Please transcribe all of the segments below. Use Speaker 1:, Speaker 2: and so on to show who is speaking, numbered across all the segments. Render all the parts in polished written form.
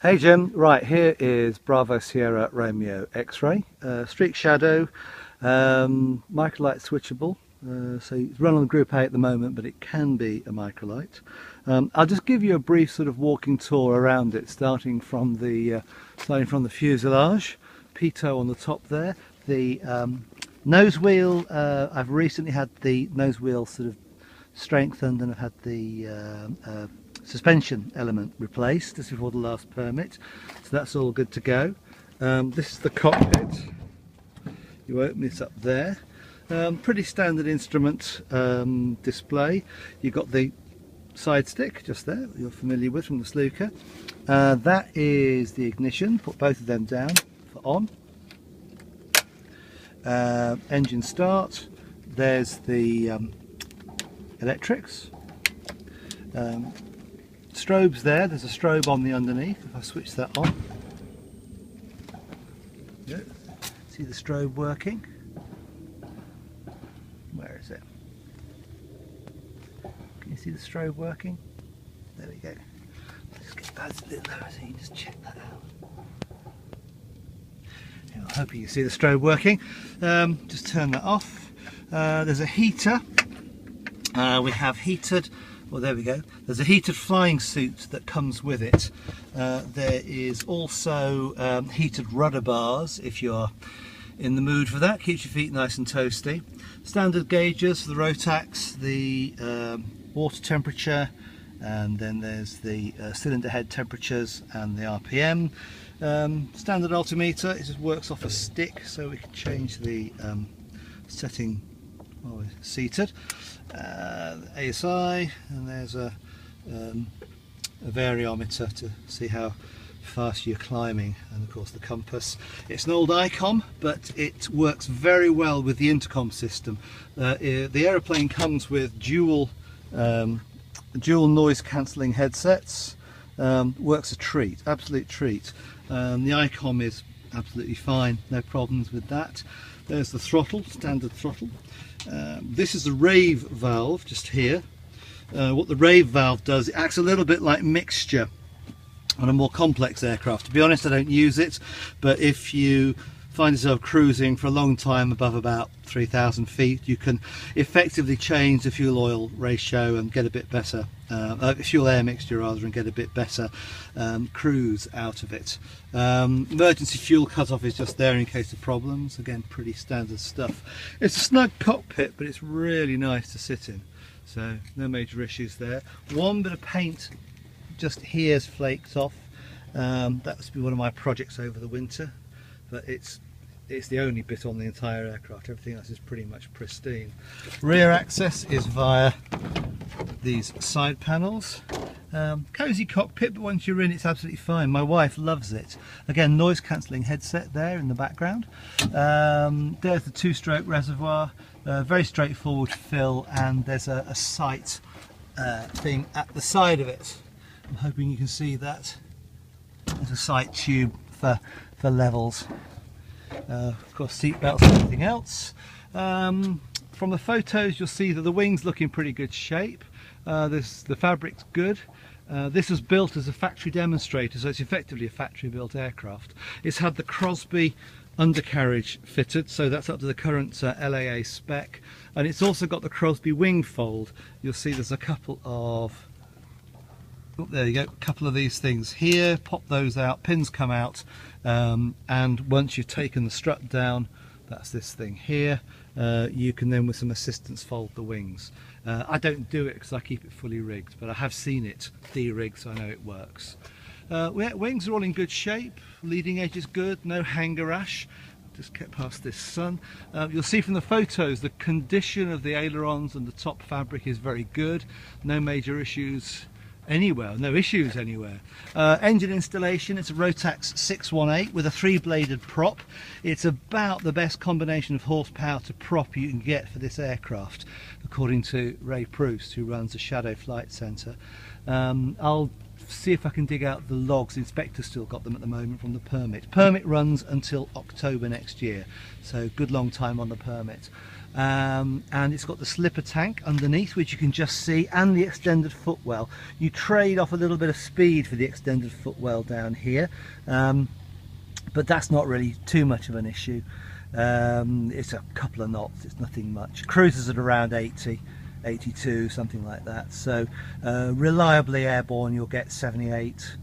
Speaker 1: Hey Jim, right, here is Bravo Sierra Romeo X-Ray, Streak Shadow, microlight switchable, so it's run on Group A at the moment, but it can be a microlight. I'll just give you a brief sort of walking tour around it, starting from the fuselage, pitot on the top there. The nose wheel, I've recently had the nose wheel sort of strengthened, and I've had the suspension element replaced just before the last permit, so that's all good to go. This is the cockpit. You open this up there. Pretty standard instrument display. You've got the side stick just there that you're familiar with from the Sluker. That is the ignition. Put both of them down for on. Engine start. There's the electrics. Strobes there. There's a strobe on the underneath. If I switch that on, yeah. See the strobe working? Where is it? Can you see the strobe working? There we go. Let's get that a bit lower so you can just check that out. Yeah, I'm hoping you see the strobe working. Just turn that off. There's a heater. We have heated. Well, there we go. There's a heated flying suit that comes with it. There is also heated rudder bars if you're in the mood for that. Keeps your feet nice and toasty. Standard gauges for the Rotax, the water temperature, and then there's the cylinder head temperatures and the RPM. Standard altimeter. It just works off a stick, so we can change the setting while we're seated. ASI, and there's a variometer to see how fast you're climbing, and of course the compass. It's an old ICOM, but it works very well with the intercom system. The aeroplane comes with dual noise cancelling headsets. Works a treat, absolute treat. The ICOM is absolutely fine, no problems with that. There's the throttle, standard throttle. This is the rave valve just here. What the rave valve does, it acts a little bit like mixture on a more complex aircraft. To be honest, I don't use it, but if you find yourself cruising for a long time above about 3,000 feet, you can effectively change the fuel oil ratio and get a bit better, fuel air mixture rather, and get a bit better cruise out of it. Emergency fuel cutoff is just there in case of problems. Again, pretty standard stuff. It's a snug cockpit, but it's really nice to sit in, so no major issues there. One bit of paint just here's flaked off. That must be one of my projects over the winter, but it's the only bit on the entire aircraft. Everything else is pretty much pristine. Rear access is via these side panels. Cozy cockpit, but once you're in, it's absolutely fine. My wife loves it. Again, noise cancelling headset there in the background. There's the two-stroke reservoir. Very straightforward fill, and there's a sight thing at the side of it. I'm hoping you can see that. There's a sight tube for levels. Of course, seat belts and everything else. From the photos, you'll see that the wings look in pretty good shape. The fabric's good. This was built as a factory demonstrator, so it's effectively a factory-built aircraft. It's had the Crosbie undercarriage fitted, so that's up to the current LAA spec, and it's also got the Crosbie wing fold. You'll see there's a couple of there you go, a couple of these things here. Pop those out, pins come out, and once you've taken the strut down, that's this thing here, you can then with some assistance fold the wings. I don't do it because I keep it fully rigged, but I have seen it de-rigged, so I know it works. Wings are all in good shape, leading edge is good, no hanger rash. Just get past this sun. You'll see from the photos the condition of the ailerons and the top fabric is very good, no major issues anywhere, no issues anywhere. Engine installation, it's a Rotax 618 with a 3-bladed prop. It's about the best combination of horsepower to prop you can get for this aircraft, according to Ray Proust, who runs the Shadow Flight Centre. I'll see if I can dig out the logs. The inspector's still got them at the moment from the permit. Permit runs until October next year, so good long time on the permit. and it's got the slipper tank underneath, which you can just see, and the extended footwell. You trade off a little bit of speed for the extended footwell down here, but that's not really too much of an issue. It's a couple of knots, it's nothing much. Cruises at around 80, 82, something like that. So reliably airborne, you'll get 78,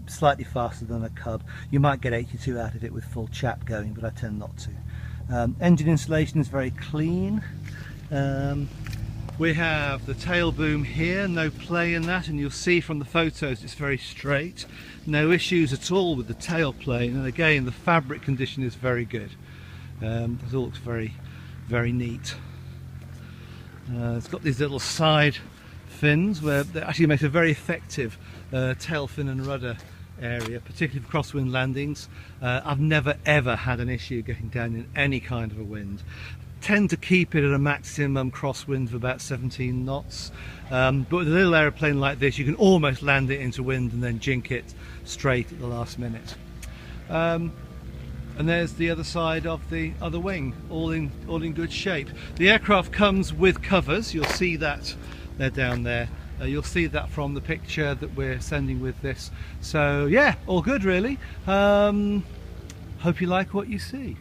Speaker 1: slightly faster than a Cub. You might get 82 out of it with full chap going, but I tend not to. Engine installation is very clean. We have the tail boom here, no play in that, and you'll see from the photos it's very straight. No issues at all with the tail plane, and again the fabric condition is very good. It all looks very, very neat. It's got these little side fins where that actually makes a very effective tail fin and rudder area, particularly for crosswind landings. I've never ever had an issue getting down in any kind of a wind. Tend to keep it at a maximum crosswind of about 17 knots, but with a little aeroplane like this you can almost land it into wind and then jink it straight at the last minute. And there's the other side of the other wing, all in good shape. The aircraft comes with covers, you'll see that they're down there. You'll see that from the picture that we're sending with this. So yeah, all good really. Hope you like what you see.